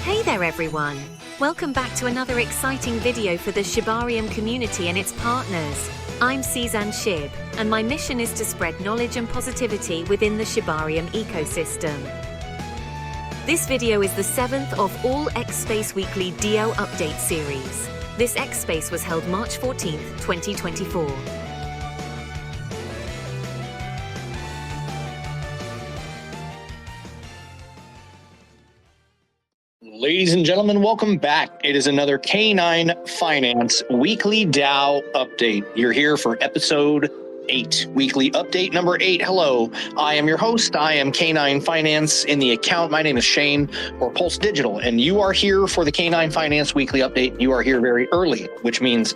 Hey there everyone! Welcome back to another exciting video for the Shibarium community and its partners. I'm Cezanne Shib, and my mission is to spread knowledge and positivity within the Shibarium ecosystem. This video is the 7th of all X-Space Weekly DAO update series. This X-Space was held March 14th, 2024. Ladies and gentlemen, welcome back. It is another K9 Finance Weekly DAO update. You're here for episode 8, weekly update number 8. Hello, I am your host. I am K9 Finance in the account. My name is Shane or Pulse Digital, and you are here for the K9 Finance Weekly update. You are here very early, which means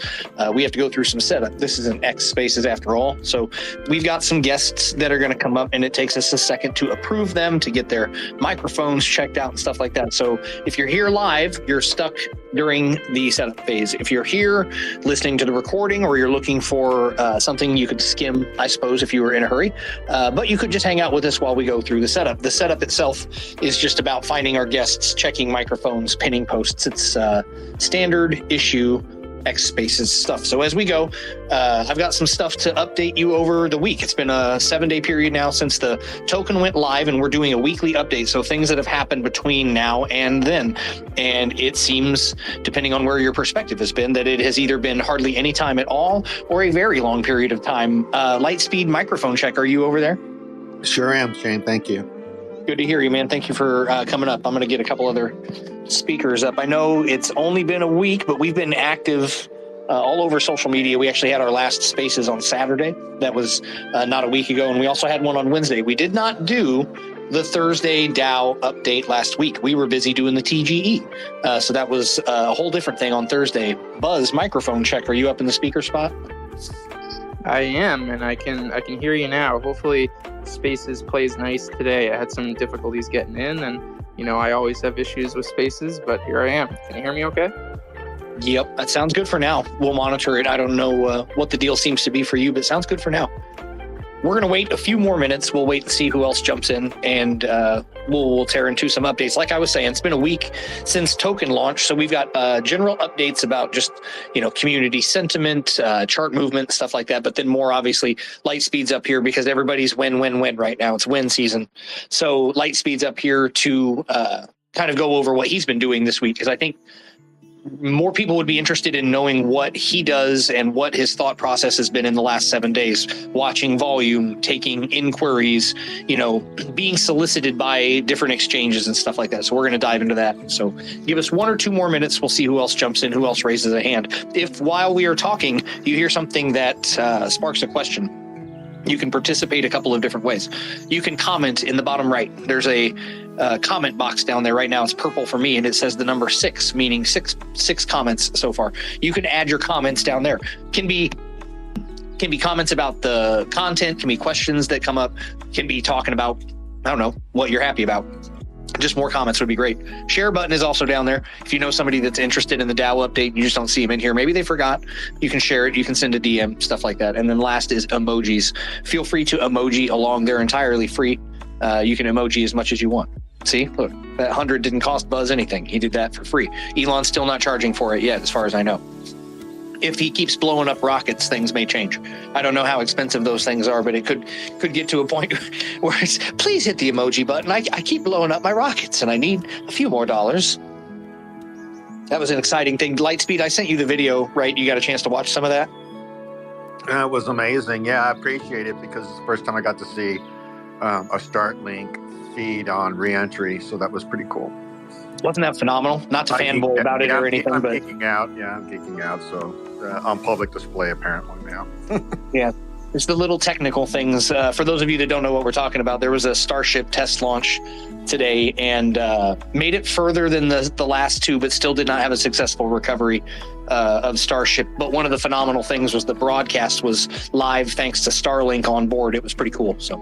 we have to go through some setup. This is an X Spaces after all. So we've got some guests that are going to come up, and it takes us a second to approve them, to get their microphones checked out and stuff like that. So if you're here live, you're stuck during the setup phase. If you're here listening to the recording, or you're looking for something you could skim, I suppose, if you were in a hurry, but you could just hang out with us while we go through the setup. The setup itself is just about finding our guests, checking microphones, pinning posts. It's standard issue X Spaces stuff. So as we go, I've got some stuff to update you over the week. It's been a 7-day period now since the token went live, and we're doing a weekly update. So things that have happened between now and then. And it seems, depending on where your perspective has been, that it has either been hardly any time at all or a very long period of time. Lightspeed microphone check. Are you over there? Sure am, Shane. Thank you. Good to hear you, man. Thank you for coming up. I'm going to get a couple other speakers up. I know it's only been a week, but we've been active all over social media. We actually had our last spaces on Saturday. That was not a week ago. And we also had one on Wednesday. We did not do the Thursday DAO update last week. We were busy doing the TGE. So that was a whole different thing on Thursday. Buzz, microphone check. Are you up in the speaker spot? I am, and I can hear you now. Hopefully Spaces plays nice today. I had some difficulties getting in, and I always have issues with Spaces, but here I am. Can you hear me okay? Yep, that sounds good for now. We'll monitor it. I don't know what the deal seems to be for you, but it sounds good for now. We're going to wait a few more minutes. We'll wait and see who else jumps in, and we'll tear into some updates. Like I was saying, it's been a week since token launch, so we've got general updates about just community sentiment, chart movement, stuff like that. But then more obviously, Lightspeed's up here because everybody's win right now. It's win season, so Lightspeed's up here to kind of go over what he's been doing this week, because I think more people would be interested in knowing what he does and what his thought process has been in the last 7 days, watching volume, taking inquiries, being solicited by different exchanges and stuff like that. So we're going to dive into that. So give us 1 or 2 more minutes. We'll see who else jumps in, who else raises a hand. If while we are talking, you hear something that sparks a question, you can participate a couple of different ways. You can comment in the bottom right. There's a comment box down there right now. It's purple for me, and it says the number 6, meaning six comments so far. You can add your comments down there. Can be comments about the content, can be questions that come up, can be talking about, I don't know, what you're happy about. Just more comments would be great. Share button is also down there. If you know somebody that's interested in the DAO update, you just don't see them in here, maybe they forgot, you can share it, you can send a DM, stuff like that. And then last is emojis. Feel free to emoji along. They're entirely free. You can emoji as much as you want. See, look, that 100 didn't cost Buzz anything. He did that for free. Elon's still not charging for it yet, as far as I know. If he keeps blowing up rockets, things may change. I don't know how expensive those things are, but it could get to a point where it's, please hit the emoji button. I keep blowing up my rockets, and I need a few more dollars. That was an exciting thing. Lightspeed, I sent you the video, right? You got a chance to watch some of that? It was amazing. Yeah, I appreciate it because it's the first time I got to see a Starlink feed on reentry, so that was pretty cool. Wasn't that phenomenal? Not to fanboy about it or anything, I'm but geeking out. Yeah, I'm geeking out. So on public display apparently now. Yeah, it's the little technical things. For those of you that don't know what we're talking about, there was a Starship test launch today and made it further than the last 2, but still did not have a successful recovery of Starship. But one of the phenomenal things was the broadcast was live thanks to Starlink on board. It was pretty cool. So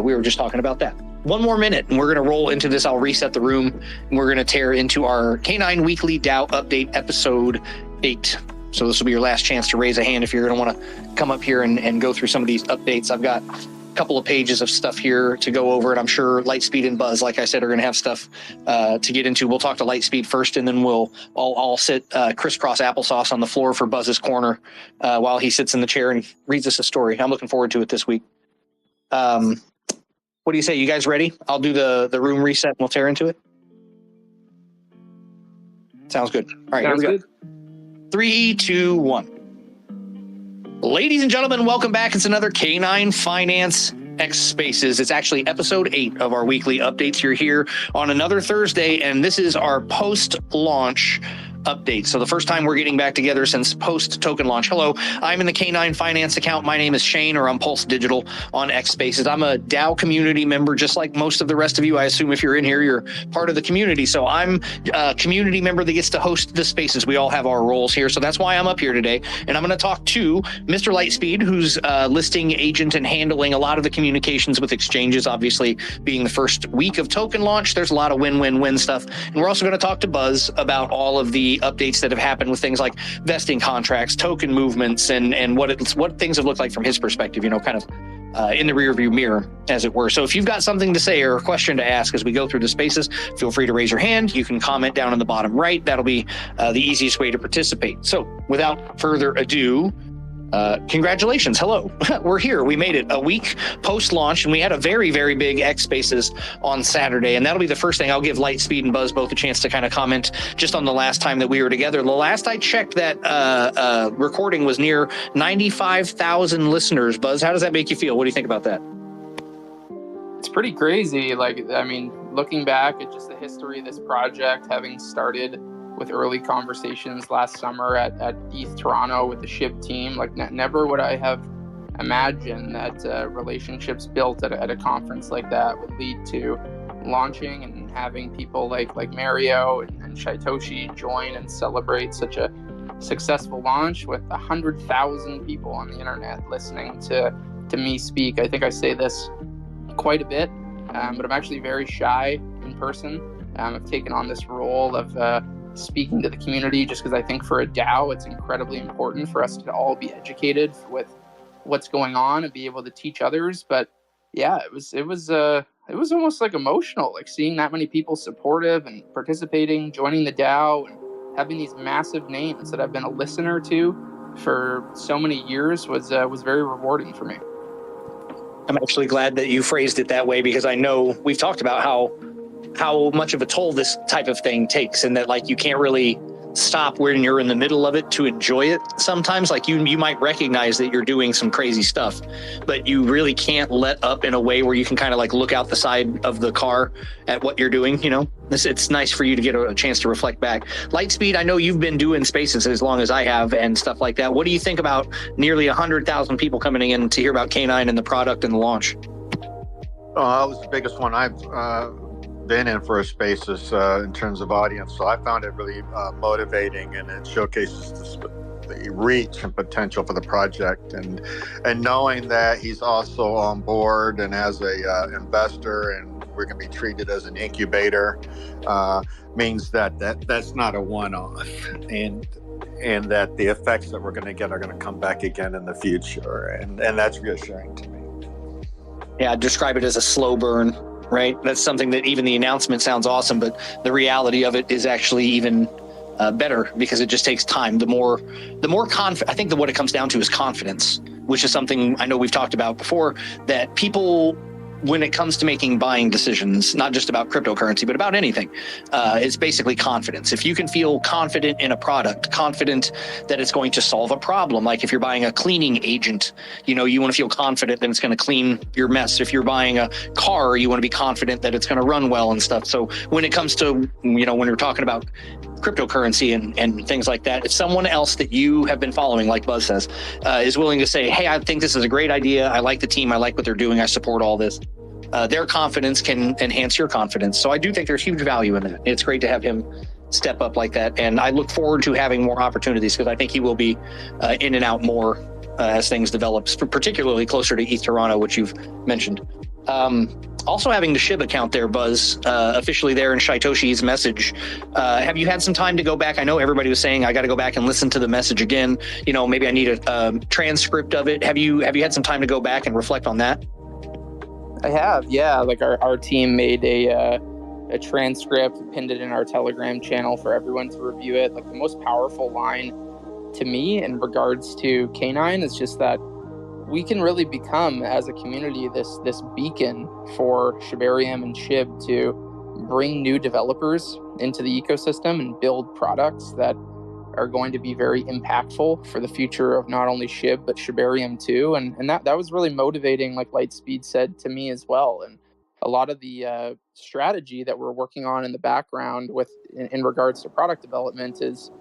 we were just talking about that. 1 more minute and we're going to roll into this. I'll reset the room and we're going to tear into our K9 Weekly DAO update episode 8. So this will be your last chance to raise a hand if you're going to want to come up here and go through some of these updates. I've got couple of pages of stuff here to go over, and I'm sure Lightspeed and Buzz, like I said, are going to have stuff to get into. We'll talk to Lightspeed first, and then I'll sit crisscross applesauce on the floor for Buzz's corner while he sits in the chair and reads us a story. I'm looking forward to it this week. What do you say? You guys ready? I'll do the room reset and we'll tear into it. Sounds good. All right, Sounds here we good. go. 3, 2, 1. Ladies and gentlemen, welcome back. It's another K9 Finance X Spaces. It's actually episode 8 of our weekly updates. You're here on another Thursday, and this is our post-launch update. So the first time we're getting back together since post-token launch. Hello, I'm in the K9 Finance account. My name is Shane, or I'm Pulse Digital on X Spaces. I'm a DAO community member, just like most of the rest of you. I assume if you're in here, you're part of the community. So I'm a community member that gets to host the spaces. We all have our roles here. So that's why I'm up here today. And I'm going to talk to Mr. Lightspeed, who's listing agent and handling a lot of the communications with exchanges, obviously being the first week of token launch. There's a lot of win-win-win stuff. And we're also going to talk to Buzz about all of the updates that have happened with things like vesting contracts, token movements, and what things have looked like from his perspective, kind of in the rearview mirror, as it were. So if you've got something to say or a question to ask as we go through the spaces, feel free to raise your hand. You can comment down in the bottom right. That'll be the easiest way to participate. So without further ado, congratulations. Hello. We're here. We made it a week post-launch, and we had a very, very big X Spaces on Saturday. And that'll be the first thing. I'll give Lightspeed and Buzz both a chance to kind of comment just on the last time that we were together. The last I checked, that recording was near 95,000 listeners. Buzz, how does that make you feel? What do you think about that? It's pretty crazy. Looking back at just the history of this project, having started with early conversations last summer at ETH Toronto with the SHIB team, never would I have imagined that relationships built at a conference like that would lead to launching and having people like Mario and Shaitoshi join and celebrate such a successful launch with 100,000 people on the internet listening to me speak. I think I say this quite a bit, but I'm actually very shy in person. I've taken on this role of speaking to the community just because I think for a DAO, it's incredibly important for us to all be educated with what's going on and be able to teach others. But yeah, it was almost like emotional, like seeing that many people supportive and participating, joining the DAO, and having these massive names that I've been a listener to for so many years was very rewarding for me. I'm actually glad that you phrased it that way, because I know we've talked about how much of a toll this type of thing takes, and that you can't really stop when you're in the middle of it to enjoy it. Sometimes you might recognize that you're doing some crazy stuff, but you really can't let up in a way where you can kind of look out the side of the car at what you're doing. It's nice for you to get a chance to reflect back. Lightspeed, I know you've been doing spaces as long as I have and stuff like that. What do you think about nearly 100,000 people coming in to hear about K9 and the product and the launch? That was the biggest one I've been in for a spaces in terms of audience. So I found it really motivating, and it showcases the reach and potential for the project. And knowing that he's also on board and as a investor, and we're going to be treated as an incubator, means that's not a one-off. And that the effects that we're going to get are going to come back again in the future. And that's reassuring to me. Yeah, I'd describe it as a slow burn. Right. That's something that even the announcement sounds awesome, but the reality of it is actually even better, because it just takes time. The more I think that what it comes down to is confidence, which is something I know we've talked about before, that people, when it comes to making buying decisions, not just about cryptocurrency, but about anything, it's basically confidence. If you can feel confident in a product, confident that it's going to solve a problem, like if you're buying a cleaning agent, you want to feel confident that it's going to clean your mess. If you're buying a car, you want to be confident that it's going to run well and stuff. So when it comes to, when you're talking about cryptocurrency and things like that, if someone else that you have been following, like Buzz says, is willing to say, hey, I think this is a great idea, I like the team, I like what they're doing, I support all this, their confidence can enhance your confidence. So I do think there's huge value in that. It's great to have him step up like that, and I look forward to having more opportunities, because I think he will be in and out more as things develop, particularly closer to ETH Toronto, which you've mentioned. Also having the SHIB account there, Buzz, officially there in Shaitoshi's message. Have you had some time to go back? I know everybody was saying I got to go back and listen to the message again. Maybe I need a transcript of it. Have you had some time to go back and reflect on that? I have, yeah. Like our team made a transcript, pinned it in our Telegram channel for everyone to review it. Like the most powerful line to me in regards to K9 is just that we can really become, as a community, this beacon for Shibarium and Shib to bring new developers into the ecosystem and build products that are going to be very impactful for the future of not only Shib but Shibarium too. And that was really motivating, like Lightspeed said to me as well. And a lot of the strategy that we're working on in the background in regards to product development is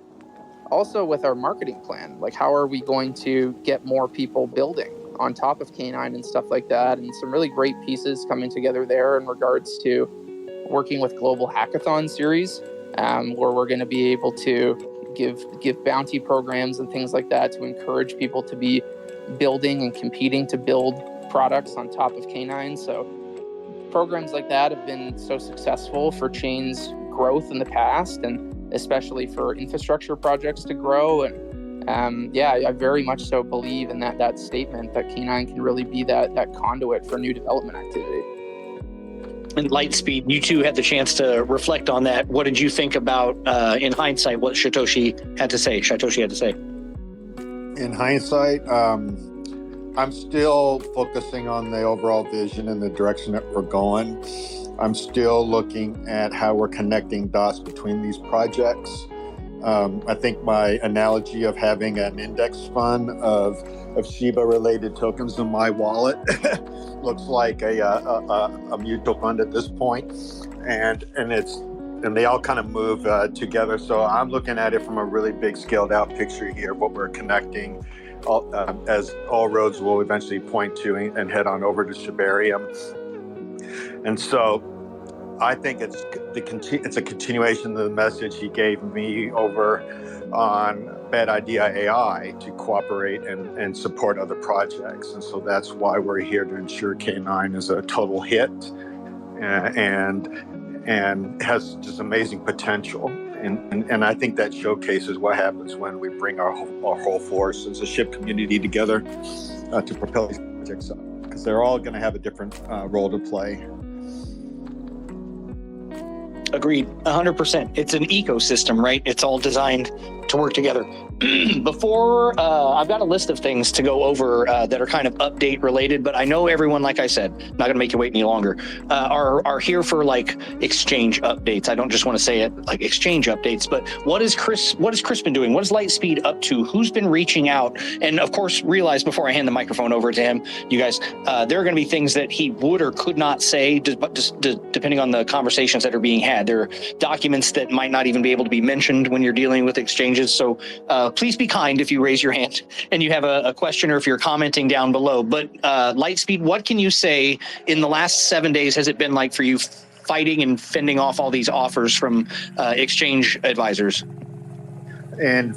also with our marketing plan. Like, how are we going to get more people building on top of K9 and stuff like that? And some really great pieces coming together there in regards to working with Global Hackathon series, where we're going to be able to give bounty programs and things like that to encourage people to be building and competing to build products on top of K9. So programs like that have been so successful for Chain's growth in the past, and especially for infrastructure projects to grow. And I very much so believe in that statement that K9 can really be that conduit for new development activity. And Lightspeed, you two had the chance to reflect on that. What did you think about, in hindsight, what Satoshi had to say? In hindsight, I'm still focusing on the overall vision and the direction that we're going. I'm still looking at how we're connecting dots between these projects. I think my analogy of having an index fund of Shiba-related tokens in my wallet looks like a mutual fund at this point, and they all kind of move together. So I'm looking at it from a really big scaled out picture here of what we're connecting, as all roads will eventually point to and head on over to Shibarium. And so I think it's a continuation of the message he gave me over on Bad Idea AI to cooperate and support other projects. And so that's why we're here, to ensure K9 is a total hit and has just amazing potential. And I think that showcases what happens when we bring our whole force as a SHIB community together to propel these projects up, because they're all going to have a different role to play. Agreed, 100%. It's an ecosystem, right? It's all designed to work together. Before, I've got a list of things to go over that are kind of update related, but I know everyone, like I said, not going to make you wait any longer, are here for like exchange updates. I don't just want to say it like exchange updates, but what is Chris been doing? What is Lightspeed up to? Who's been reaching out? And of course, realize before I hand the microphone over to him, you guys, there are going to be things that he would or could not say, depending on the conversations that are being had. There are documents that might not even be able to be mentioned when you're dealing with exchanges. So please be kind if you raise your hand and you have a question, or if you're commenting down below. But Lightspeed, what can you say in the last 7 days has it been like for you fighting and fending off all these offers from exchange advisors? And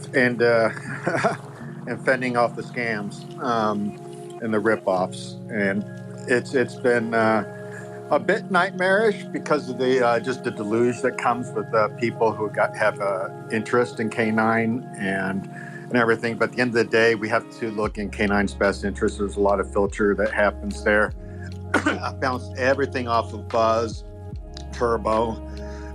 fending off the scams and the ripoffs. And it's been a bit nightmarish because of the just the deluge that comes with people who have interest in K9 and everything. But at the end of the day, we have to look in K9's best interest. There's a lot of filter that happens there. I bounced everything off of Buzz, Turbo,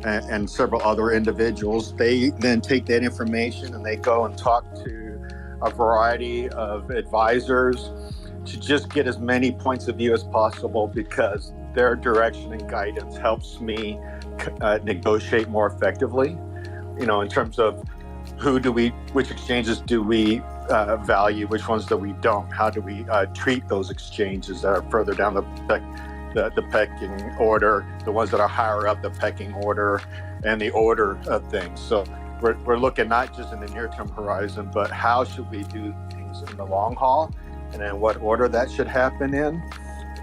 and several other individuals. They then take that information and they go and talk to a variety of advisors to just get as many points of view as possible, because their direction and guidance helps me negotiate more effectively, in terms of which exchanges do we value, which ones do we don't, how do we treat those exchanges that are further down the pecking order, the ones that are higher up the pecking order, and the order of things. So we're looking not just in the near-term horizon, but how should we do things in the long haul, and then what order that should happen in,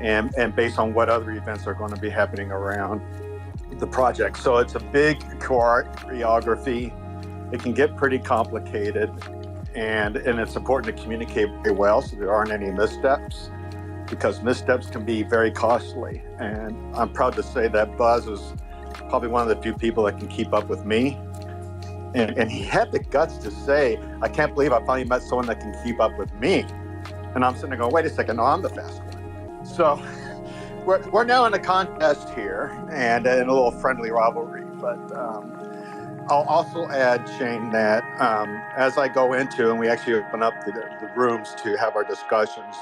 and based on what other events are going to be happening around the project. So it's a big choreography. It can get pretty complicated, and it's important to communicate very well so there aren't any missteps, because missteps can be very costly. And I'm proud to say that Buzz is probably one of the few people that can keep up with me. And he had the guts to say, I can't believe I finally met someone that can keep up with me. And I'm sitting there going, wait a second, no, I'm the fast one. So we're now in a contest here and in a little friendly rivalry, but I'll also add, Shane, that as I go into, and we actually open up the rooms to have our discussions,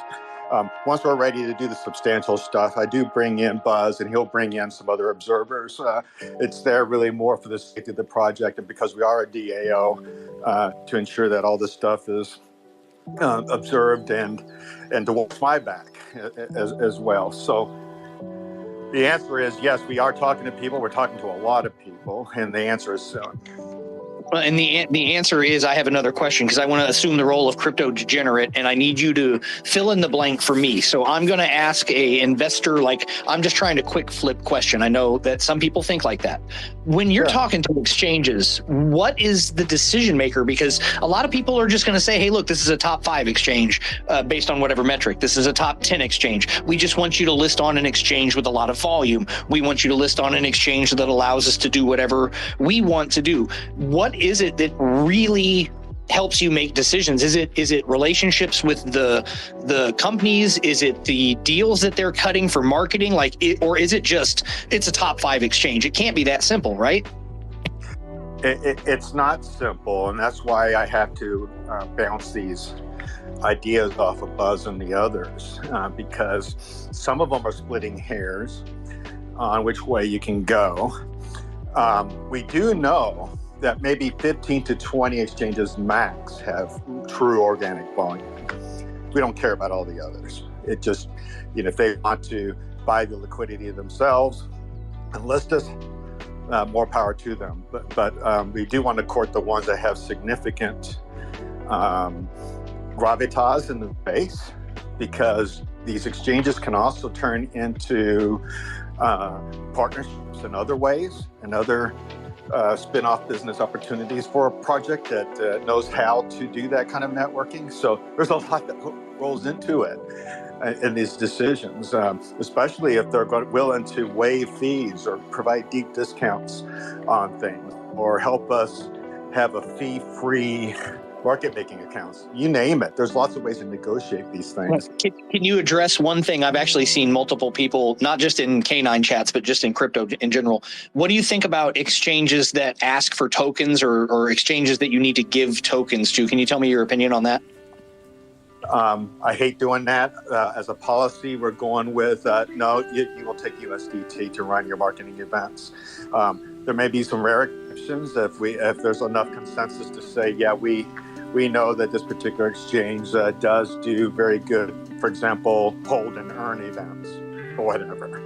once we're ready to do the substantial stuff, I do bring in Buzz, and he'll bring in some other observers. It's there really more for the sake of the project, and because we are a DAO, to ensure that all this stuff is observed and to watch my back as well. So the answer is yes, we are talking to people. We're talking to a lot of people, and the answer is soon. Well, and the answer is, I have another question, because I want to assume the role of crypto degenerate, and I need you to fill in the blank for me. So I'm going to ask a investor, like, I'm just trying to quick flip question. I know that some people think like that. When you're talking to exchanges, what is the decision maker? Because a lot of people are just going to say, hey, look, this is a top 5 exchange based on whatever metric. This is a top 10 exchange. We just want you to list on an exchange with a lot of volume. We want you to list on an exchange that allows us to do whatever we want to do. What is it that really helps you make decisions? Is it relationships with the companies? Is it the deals that they're cutting for marketing? Or is it just, it's a top 5 exchange? It can't be that simple, right? It's not simple, and that's why I have to bounce these ideas off of Buzz and the others, because some of them are splitting hairs on which way you can go. We do know that maybe 15 to 20 exchanges max have true organic volume. We don't care about all the others. It just, if they want to buy the liquidity themselves and list us, more power to them. But we do want to court the ones that have significant gravitas in the base, because these exchanges can also turn into partnerships in other ways and other spin-off business opportunities for a project that knows how to do that kind of networking. So there's a lot that rolls into it in these decisions, especially if they're willing to waive fees or provide deep discounts on things, or help us have a fee-free market making accounts. You name it. There's lots of ways to negotiate these things. Can you address one thing? I've actually seen multiple people, not just in K9 chats, but just in crypto in general. What do you think about exchanges that ask for tokens, or exchanges that you need to give tokens to? Can you tell me your opinion on that? I hate doing that. As a policy, we're going with no, you will take USDT to run your marketing events. There may be some rare exceptions if there's enough consensus to say, yeah, we know that this particular exchange does do very good, for example, hold and earn events or whatever.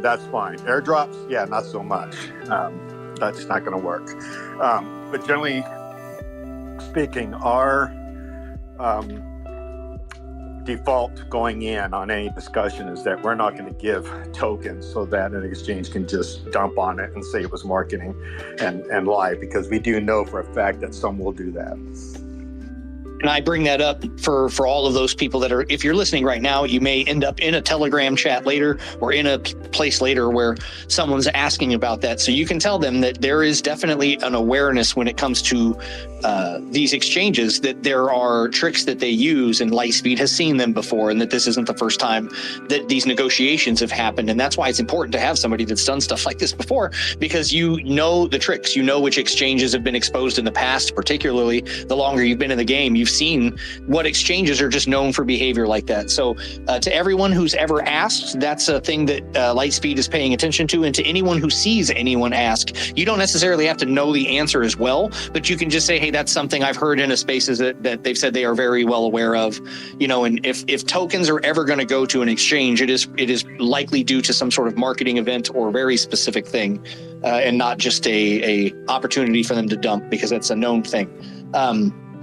That's fine. Airdrops, yeah, not so much. That's not going to work. But generally speaking, our default going in on any discussion is that we're not going to give tokens so that an exchange can just dump on it and say it was marketing and lie, because we do know for a fact that some will do that. And I bring that up for all of those people that are, if you're listening right now, you may end up in a Telegram chat later or in a place later where someone's asking about that. So you can tell them that there is definitely an awareness when it comes to these exchanges, that there are tricks that they use, and Lightspeed has seen them before, and that this isn't the first time that these negotiations have happened. And that's why it's important to have somebody that's done stuff like this before, because you know the tricks, you know which exchanges have been exposed in the past, particularly the longer you've been in the game. You've seen what exchanges are just known for behavior like that. So to everyone who's ever asked, that's a thing that Lightspeed is paying attention to. And to anyone who sees anyone ask, you don't necessarily have to know the answer as well, but you can just say, hey, that's something I've heard in a spaces that they've said they are very well aware of. And if tokens are ever going to go to an exchange, it is likely due to some sort of marketing event or very specific thing, and not just a opportunity for them to dump, because that's a known thing.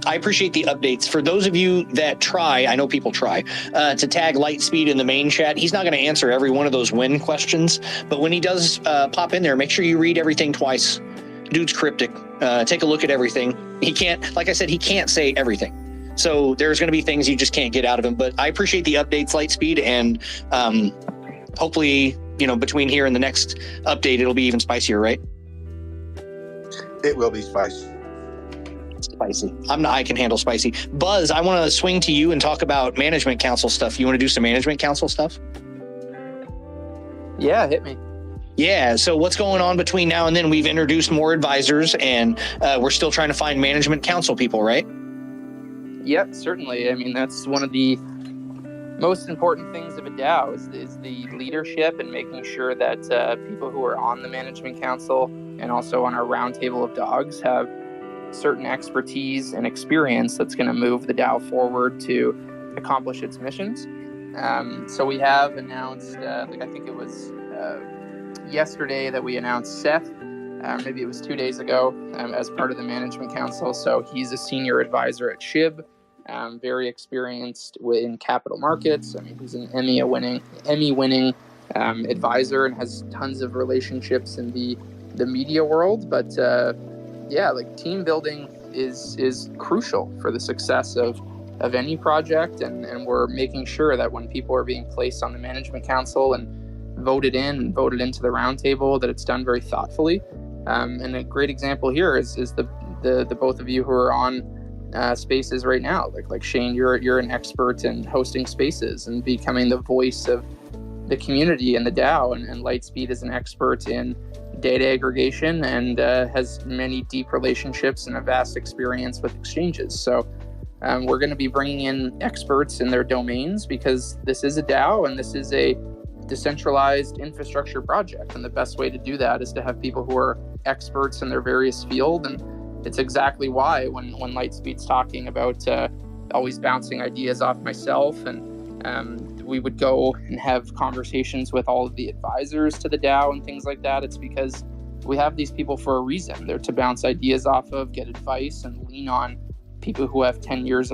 I appreciate the updates. For those of you that try, I know people try, to tag Lightspeed in the main chat, he's not going to answer every one of those when questions, but when he does pop in there, make sure you read everything twice. Dude's cryptic. Take a look at everything. He can't, like I said, he can't say everything. So there's going to be things you just can't get out of him. But I appreciate the updates, Lightspeed, and hopefully, between here and the next update, it'll be even spicier, right? It will be spicy. Spicy. I can handle spicy. Buzz, I want to swing to you and talk about management council stuff. You want to do some management council stuff? Yeah, hit me. Yeah. So what's going on between now and then? We've introduced more advisors, and we're still trying to find management council people, right? Yep, certainly. I mean, that's one of the most important things of a DAO is the leadership and making sure that people who are on the management council and also on our roundtable of dogs have certain expertise and experience that's going to move the DAO forward to accomplish its missions. So we have announced, I think it was yesterday that we announced Seth. Maybe it was 2 days ago as part of the management council. So he's a senior advisor at SHIB, very experienced in capital markets. I mean, he's an Emmy-winning advisor and has tons of relationships in the media world. But team building is crucial for the success of any project, and we're making sure that when people are being placed on the management council and voted into the roundtable, that it's done very thoughtfully. And a great example here is the both of you who are on spaces right now. Like Shane, you're an expert in hosting spaces and becoming the voice of the community and the DAO, and Lightspeed is an expert in data aggregation and has many deep relationships and a vast experience with exchanges. So we're going to be bringing in experts in their domains because this is a DAO and this is a decentralized infrastructure project, and the best way to do that is to have people who are experts in their various field. And it's exactly why when Lightspeed's talking about always bouncing ideas off myself, and we would go and have conversations with all of the advisors to the DAO and things like that, it's because we have these people for a reason. They're to bounce ideas off of, get advice, and lean on people who have 10 years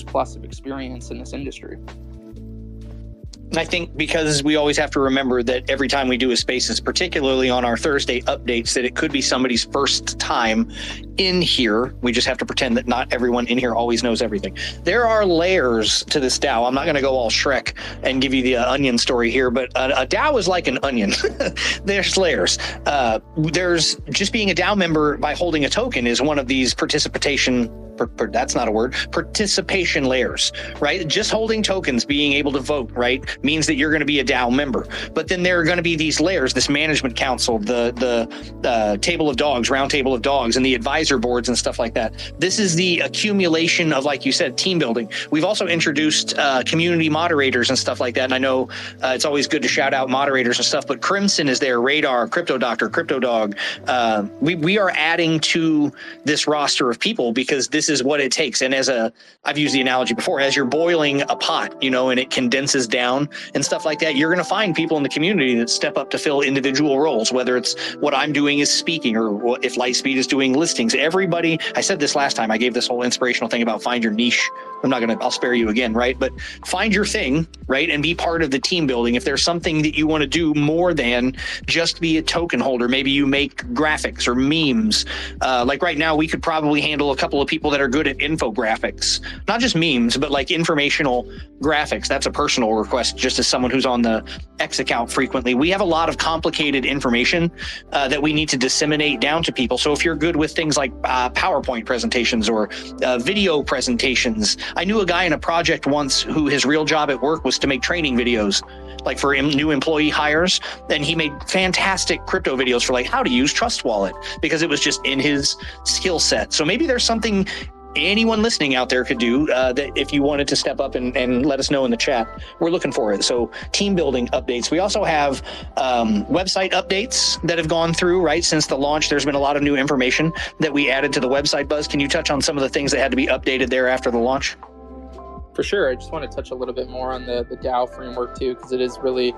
plus of experience in this industry. I think because we always have to remember that every time we do a Spaces, particularly on our Thursday updates, that it could be somebody's first time in here. We just have to pretend that not everyone in here always knows everything. There are layers to this DAO. I'm not going to go all Shrek and give you the onion story here, but a DAO is like an onion. There's layers. There's just being a DAO member by holding a token is one of these participation layers, right? Just holding tokens, being able to vote, right, means that you're going to be a DAO member. But then there are going to be these layers, this management council, the table of dogs, round table of dogs, and the advisor boards and stuff like that. This is the accumulation of, like you said, team building. We've also introduced community moderators and stuff like that. And I know it's always good to shout out moderators and stuff, but Crimson is there, Radar, Crypto Doctor, Crypto Dog. We are adding to this roster of people because this is what it takes. And I've used the analogy before, as you're boiling a pot, and it condenses down and stuff like that, you're going to find people in the community that step up to fill individual roles, whether it's what I'm doing is speaking or if Lightspeed is doing listings. Everybody, I said this last time, I gave this whole inspirational thing about find your niche. I'll spare you again, right? But find your thing, right? And be part of the team building. If there's something that you want to do more than just be a token holder, maybe you make graphics or memes. Like right now, we could probably handle a couple of people that are good at infographics, not just memes, but like informational graphics. That's a personal request, just as someone who's on the X account frequently. We have a lot of complicated information that we need to disseminate down to people. So if you're good with things like PowerPoint presentations or video presentations, I knew a guy in a project once who his real job at work was to make training videos, like for new employee hires. And he made fantastic crypto videos for like how to use Trust Wallet because it was just in his skill set. So maybe there's something anyone listening out there could do that if you wanted to step up and let us know in the chat. We're looking for it. So team building updates. We also have website updates that have gone through, right? Since the launch, there's been a lot of new information that we added to the website. Buzz, can you touch on some of the things that had to be updated there after the launch? For sure. I just want to touch a little bit more on the DAO framework too, because it is really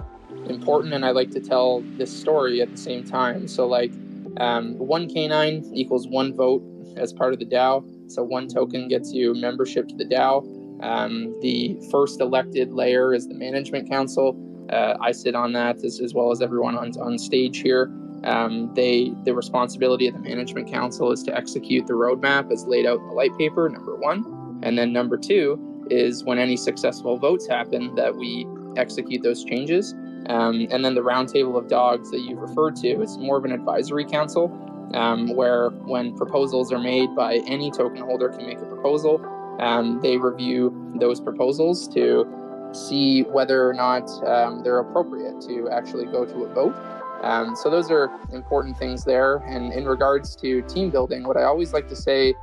important. And I like to tell this story at the same time. So like one K9 equals one vote as part of the DAO. So one token gets you membership to the DAO. The first elected layer is the management council. I sit on that as well as everyone on stage here. The responsibility of the management council is to execute the roadmap as laid out in the light paper, number one. And then number two is when any successful votes happen that we execute those changes. And then the roundtable of dogs that you've referred to is more of an advisory council. Where when proposals are made by any token holder can make a proposal, they review those proposals to see whether or not they're appropriate to actually go to a vote. So those are important things there. And in regards to team building, what I always like to say,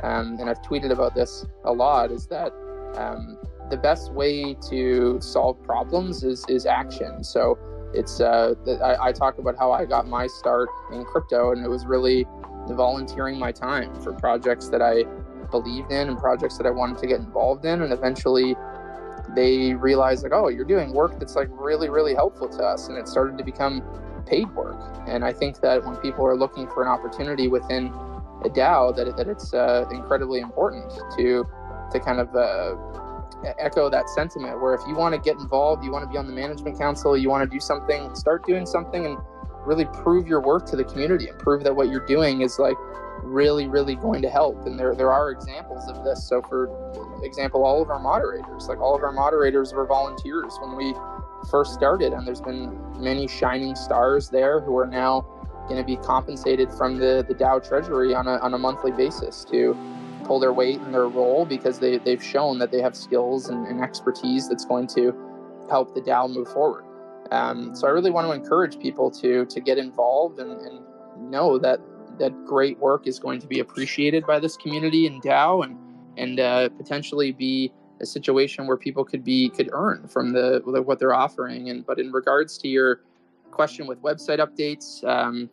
and I've tweeted about this a lot, is that the best way to solve problems is action. So it's I talk about how I got my start in crypto, and it was really volunteering my time for projects that I believed in and projects that I wanted to get involved in. And eventually they realized, like, oh, you're doing work that's like really, really helpful to us. And it started to become paid work. And I think that when people are looking for an opportunity within a DAO, that it's incredibly important to kind of echo that sentiment, where if you want to get involved, you want to be on the management council, you want to do something, start doing something and really prove your worth to the community and prove that what you're doing is like really, really going to help. And there are examples of this. So for example, all of our moderators were volunteers when we first started, and there's been many shining stars there who are now going to be compensated from the DAO treasury on a monthly basis to pull their weight in their role, because they've shown that they have skills and expertise that's going to help the DAO move forward. So I really want to encourage people to get involved and know that great work is going to be appreciated by this community and DAO, and potentially be a situation where people could earn from what they're offering. But in regards to your question with website updates,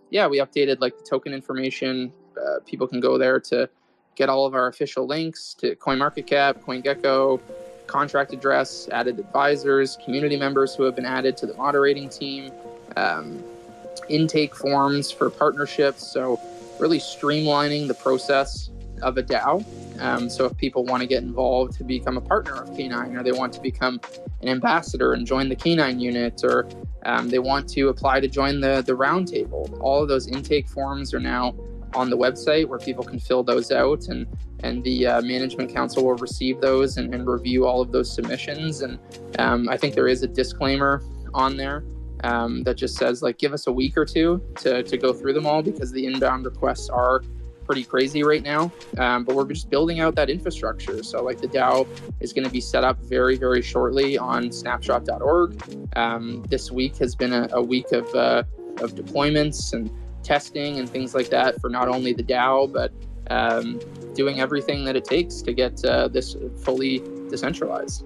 we updated like the token information. People can go there to get all of our official links to CoinMarketCap, CoinGecko, contract address, added advisors, community members who have been added to the moderating team, intake forms for partnerships. So really streamlining the process of a DAO. So if people want to get involved to become a partner of K9, or they want to become an ambassador and join the K9 unit, or they want to apply to join the roundtable, all of those intake forms are now on the website where people can fill those out, and the management council will receive those and review all of those submissions. And I think there is a disclaimer on there that just says, like, give us a week or two to go through them all, because the inbound requests are pretty crazy right now. But we're just building out that infrastructure. So like the DAO is going to be set up very, very shortly on snapshot.org. This week has been a week of deployments and testing and things like that for not only the DAO, but doing everything that it takes to get this fully decentralized.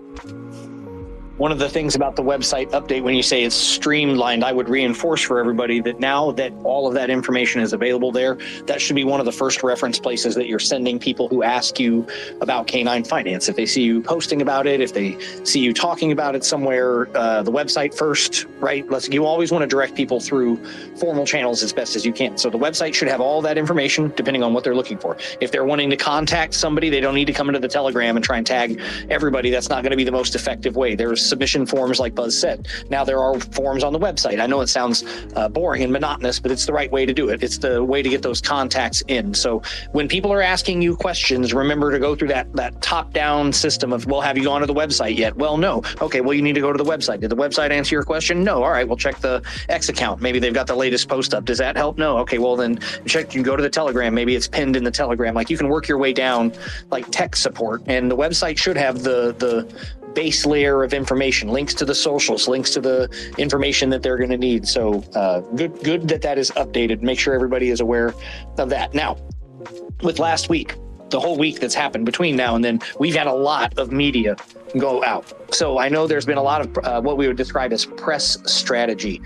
One of the things about the website update, when you say it's streamlined, I would reinforce for everybody that now that all of that information is available there, that should be one of the first reference places that you're sending people who ask you about K9 Finance. If they see you posting about it, if they see you talking about it somewhere, the website first, right? You always want to direct people through formal channels as best as you can. So the website should have all that information depending on what they're looking for. If they're wanting to contact somebody, they don't need to come into the Telegram and try and tag everybody. That's not going to be the most effective way. There's submission forms, like Buzz said. Now there are forms on the website. I know it sounds boring and monotonous, but it's the right way to do it. It's the way to get those contacts in. So when people are asking you questions, remember to go through that top-down system of, well, have you gone to the website yet? Well, no. Okay, well, you need to go to the website. Did the website answer your question? No. All right, well, check the X account. Maybe they've got the latest post up. Does that help? No. Okay, well, then check. You can go to the Telegram. Maybe it's pinned in the Telegram. Like, you can work your way down like tech support, and the website should have the base layer of information, links to the socials, links to the information that they're going to need. So good that is updated. Make sure everybody is aware of that. Now, with last week, the whole week that's happened between now and then, we've had a lot of media go out. So I know there's been a lot of what we would describe as press strategy.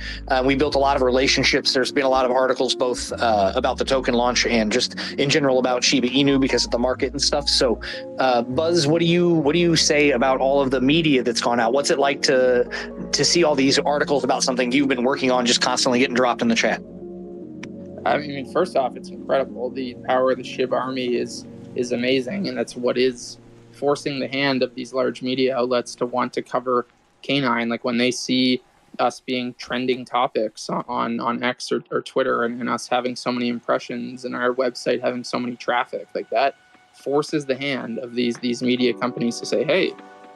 We built a lot of relationships. There's been a lot of articles both about the token launch and just in general about Shiba Inu because of the market and stuff. So Buzz, what do you say about all of the media that's gone out? What's it like to see all these articles about something you've been working on just constantly getting dropped in the chat? I mean, first off, it's incredible. The power of the SHIB army is amazing, and that's what is forcing the hand of these large media outlets to want to cover K9. Like when they see us being trending topics on X or Twitter, and us having so many impressions and our website having so many traffic, like that forces the hand of these media companies to say, hey,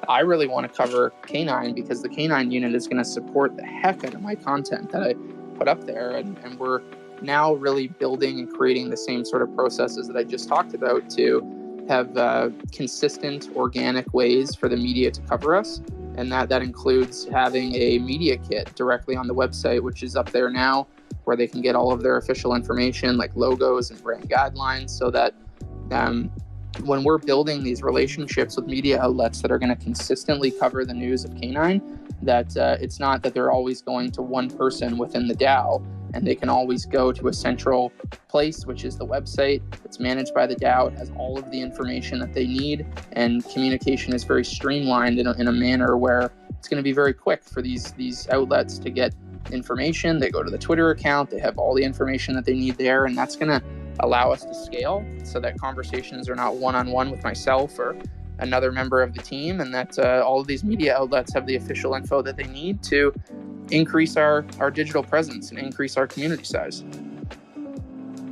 I really want to cover K9 because the K9 unit is going to support the heck out of my content that I put up there. And we're now really building and creating the same sort of processes that I just talked about to have consistent organic ways for the media to cover us. And that includes having a media kit directly on the website, which is up there now, where they can get all of their official information like logos and brand guidelines, so that when we're building these relationships with media outlets that are going to consistently cover the news of K9, that it's not that they're always going to one person within the DAO, and they can always go to a central place, which is the website. It's managed by the DAO. It has all of the information that they need, and communication is very streamlined in a manner where it's going to be very quick for these outlets to get information. They go to the Twitter account, they have all the information that they need there, and that's going to allow us to scale so that conversations are not one-on-one with myself or another member of the team, and that all of these media outlets have the official info that they need to increase our digital presence and increase our community size.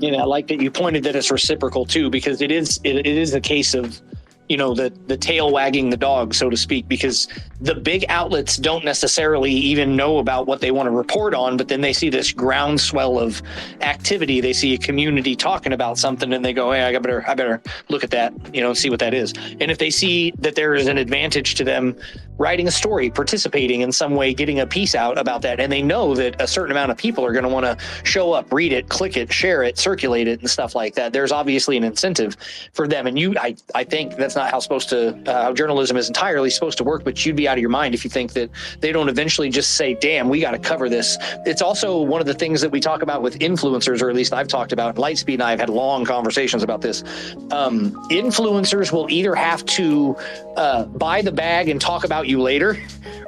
I like that you pointed that it's reciprocal too, because it is a case of, the tail wagging the dog, so to speak, because the big outlets don't necessarily even know about what they want to report on, but then they see this groundswell of activity. They see a community talking about something and they go, hey, I better look at that, and see what that is. And if they see that there is an advantage to them writing a story, participating in some way, getting a piece out about that, and they know that a certain amount of people are going to want to show up, read it, click it, share it, circulate it, and stuff like that, there's obviously an incentive for them. And I think that's not how journalism is entirely supposed to work, but you'd be out of your mind if you think that they don't eventually just say, damn, we got to cover this. It's also one of the things that we talk about with influencers, or at least I've talked about. Lightspeed and I have had long conversations about this. Influencers will either have to buy the bag and talk about you later,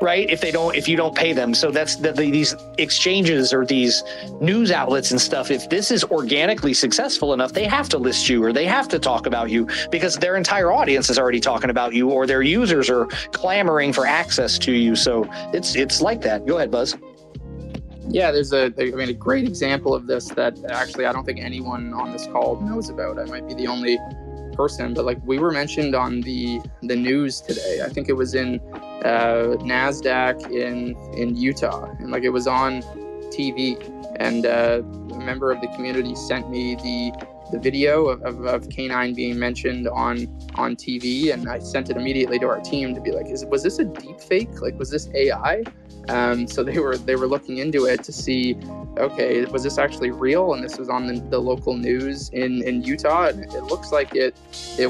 right? If you don't pay them. So that's these exchanges or these news outlets and stuff, if this is organically successful enough, they have to list you or they have to talk about you because their entire audience is already talking about you, or their users are clamoring for access to you. So it's like that. Go ahead, Buzz. Yeah, there's a great example of this that actually I don't think anyone on this call knows about. I might be the only person, but we were mentioned on the news today. I think it was in NASDAQ in Utah, and it was on TV, and a member of the community sent me the video of K9 being mentioned on TV, and I sent it immediately to our team to be like, was this a deep fake? Was this AI? So they were looking into it to see, okay, was this actually real? And this was on the local news in Utah, and it looks like it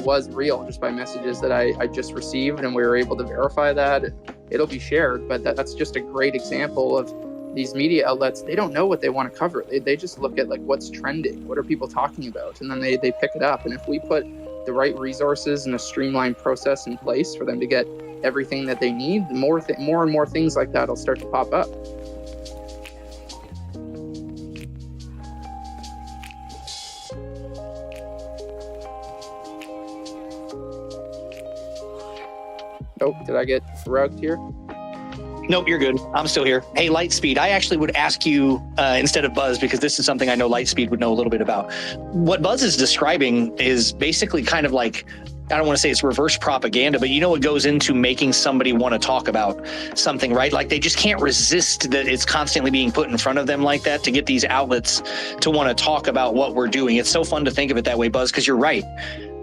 was real just by messages that I just received, and we were able to verify that. It'll be shared, but that's just a great example of these media outlets. They don't know what they want to cover. They just look at what's trending, what are people talking about, and then they pick it up. And if we put the right resources and a streamlined process in place for them to get everything that they need, more and more things like that will start to pop up. Oh, did I get rugged here? Nope, you're good. I'm still here. Hey, Lightspeed, I actually would ask you instead of Buzz, because this is something I know Lightspeed would know a little bit about. What Buzz is describing is basically kind of like, I don't want to say it's reverse propaganda, but what goes into making somebody want to talk about something, right? They just can't resist that it's constantly being put in front of them like that to get these outlets to want to talk about what we're doing. It's so fun to think of it that way, Buzz, because you're right.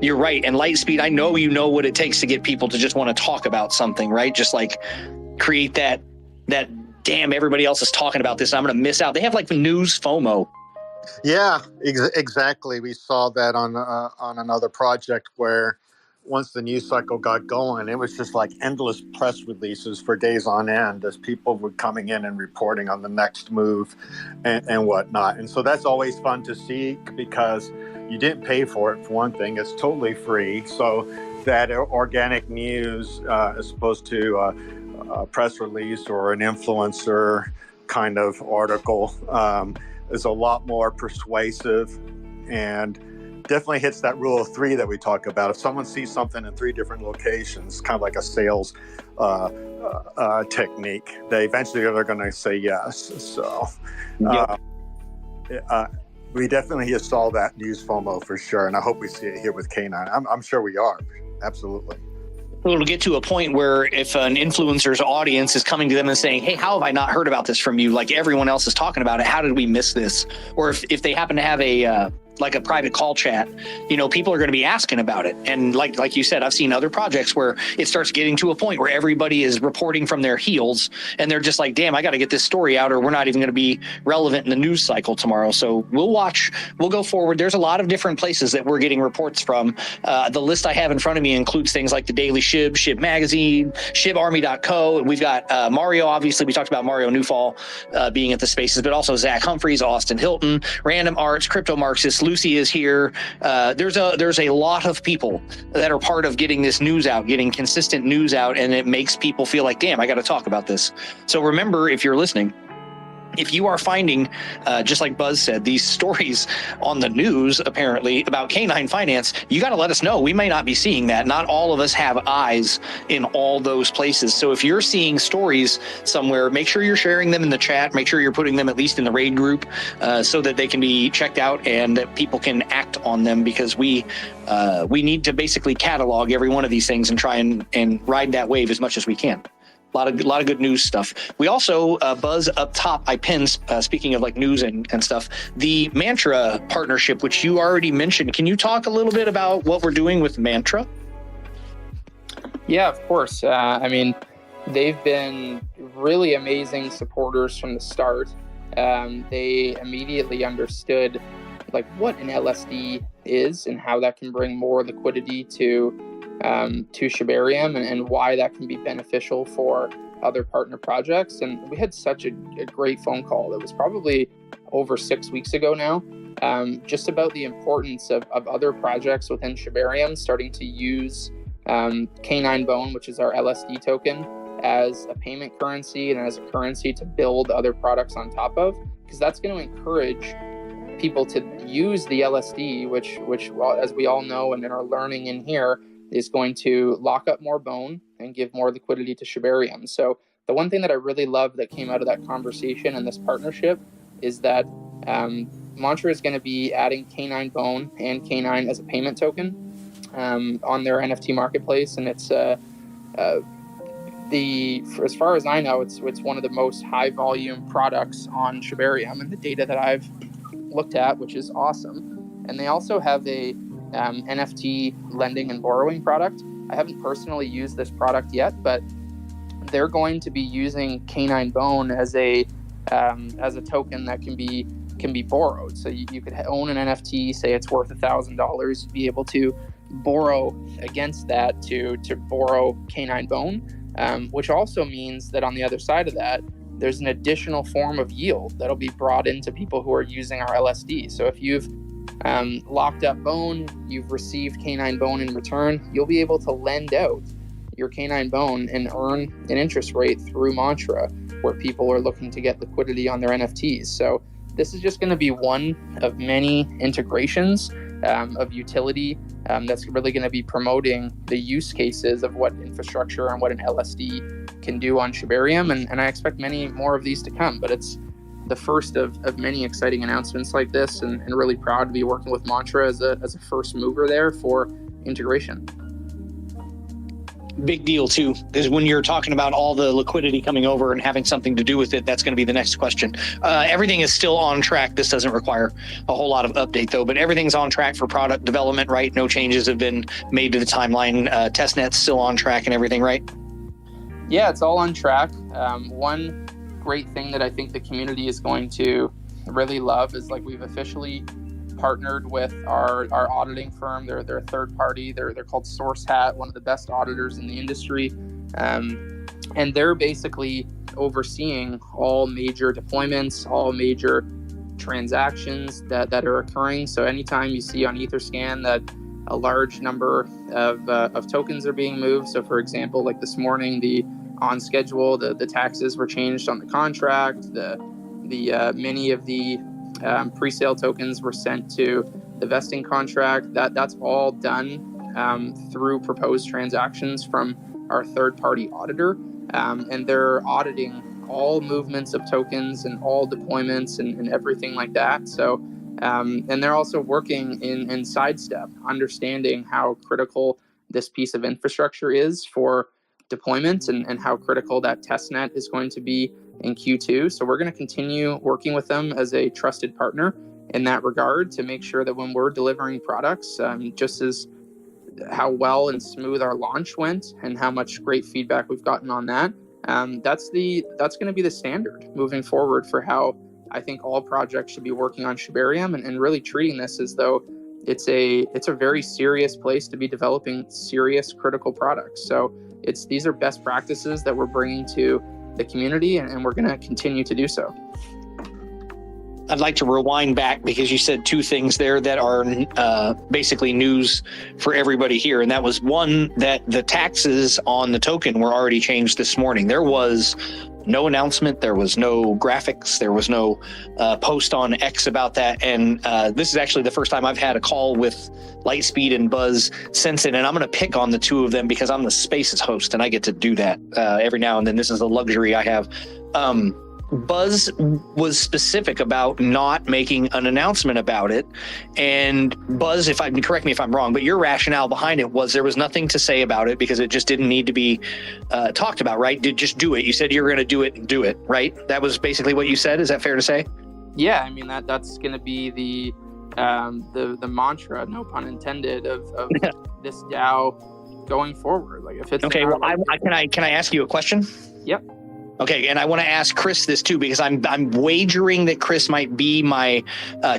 You're right. And Lightspeed, I know what it takes to get people to just want to talk about something, right? Just create that damn, everybody else is talking about this, I'm going to miss out. They have news FOMO. Yeah, exactly. We saw that on another project where once the news cycle got going, it was just endless press releases for days on end as people were coming in and reporting on the next move and whatnot. And so that's always fun to see because you didn't pay for it, for one thing. It's totally free. So that organic news as opposed to a press release or an influencer kind of article is a lot more persuasive and definitely hits that rule of three that we talk about. If someone sees something in 3 different locations, kind of like a sales technique, they're going to say yes. So we definitely saw that news FOMO for sure. And I hope we see it here with K9. I'm sure we are. Absolutely. It'll get to a point where if an influencer's audience is coming to them and saying, hey, how have I not heard about this from you? Everyone else is talking about it. How did we miss this? Or if they happen to have a like a private call chat, people are going to be asking about it. And like you said, I've seen other projects where it starts getting to a point where everybody is reporting from their heels and they're just like, damn, I got to get this story out or we're not even going to be relevant in the news cycle tomorrow. So we'll go forward. There's a lot of different places that we're getting reports from. The list I have in front of me includes things like the Daily Shib, Shib Magazine, ShibArmy.co. And we've got Mario, obviously, we talked about Mario Newfall being at the spaces, but also Zach Humphreys, Austin Hilton, Random Arts, Crypto Marxist, Lucy is here. There's a lot of people that are part of getting this news out, getting consistent news out, and it makes people feel like, damn, I got to talk about this. So remember, if you're listening, if you are finding, just like Buzz said, these stories on the news, apparently, about K9 Finance, you got to let us know. We may not be seeing that. Not all of us have eyes in all those places. So if you're seeing stories somewhere, make sure you're sharing them in the chat. Make sure you're putting them at least in the raid group so that they can be checked out and that people can act on them, because we need to basically catalog every one of these things and try and ride that wave as much as we can. A lot of good news stuff. We also, Buzz, up top, I pinned, speaking of like news and stuff, the Mantra partnership, which you already mentioned. Can you talk a little bit about what we're doing with Mantra? Yeah, of course. They've been really amazing supporters from the start. They immediately understood like what an LSD is and how that can bring more liquidity to Shibarium and why that can be beneficial for other partner projects. And we had such a great phone call that was probably over 6 weeks ago now, just about the importance of other projects within Shibarium starting to use K9 Bone, which is our LSD token, as a payment currency and as a currency to build other products on top of, because that's going to encourage people to use the LSD, which well, as we all know and are learning in here, is going to lock up more bone and give more liquidity to Shibarium. So the one thing that I really love that came out of that conversation and this partnership is that Mantra is going to be adding K9 Bone and K9 as a payment token on their NFT marketplace, and it's as far as I know, it's one of the most high volume products on Shibarium, and the data that I've looked at, which is awesome. And they also have a NFT lending and borrowing product. I haven't personally used this product yet, but they're going to be using K9 Bone as a token that can be borrowed. So you could own an NFT, say it's worth $1,000, you'd be able to borrow against that to borrow K9 Bone, which also means that on the other side of that, there's an additional form of yield that'll be brought into people who are using our LSD. So if you've locked up Bone, you've received K9 Bone in return, you'll be able to lend out your K9 Bone and earn an interest rate through Mantra, where people are looking to get liquidity on their NFTs. So this is just going to be one of many integrations of utility that's really going to be promoting the use cases of what infrastructure and what an LSD can do on Shibarium. And I expect many more of these to come, but it's the first of many exciting announcements like this, and really proud to be working with Mantra as a first mover there for integration. Big deal too, is when you're talking about all the liquidity coming over and having something to do with it. That's going to be the next question. Everything is still on track. This doesn't require a whole lot of update though, but everything's on track for product development, right? No changes have been made to the timeline. Testnet's still on track and everything, right? Yeah, it's all on track. One great thing that I think the community is going to really love is like we've officially partnered with our auditing firm. They're a third party. They're called SourceHat, one of the best auditors in the industry, and they're basically overseeing all major deployments, all major transactions that are occurring. So anytime you see on Etherscan that a large number of tokens are being moved, so for example, like this morning, the on schedule, the taxes were changed on the contract, the many of the pre-sale tokens were sent to the vesting contract. That's all done through proposed transactions from our third-party auditor, and they're auditing all movements of tokens and all deployments and everything like that. So, and they're also working in Sidestep, understanding how critical this piece of infrastructure is for deployment and how critical that testnet is going to be in Q2. So we're going to continue working with them as a trusted partner in that regard to make sure that when we're delivering products, just as how well and smooth our launch went and how much great feedback we've gotten on that, that's going to be the standard moving forward for how I think all projects should be working on Shibarium, and really treating this as though it's a very serious place to be developing serious critical products. So these are best practices that we're bringing to the community, and we're going to continue to do so. I'd like to rewind back because you said two things there that are basically news for everybody here. And that was one, that the taxes on the token were already changed this morning. There was no announcement. There was no graphics. There was no post on X about that. And this is actually the first time I've had a call with Lightspeed and Buzz since then. And I'm going to pick on the two of them because I'm the Spaces host and I get to do that every now and then. This is a luxury I have. Buzz was specific about not making an announcement about it. And Buzz, correct me if I'm wrong, but your rationale behind it was there was nothing to say about it because it just didn't need to be talked about, right? Just do it. You said you were going to do it and do it, right? That was basically what you said. Is that fair to say? Yeah, I mean, that's going to be the mantra, no pun intended, of this DAO going forward. Like if it's okay. Well, can I ask you a question? Yep. Okay, and I want to ask Chris this too, because I'm wagering that Chris might be my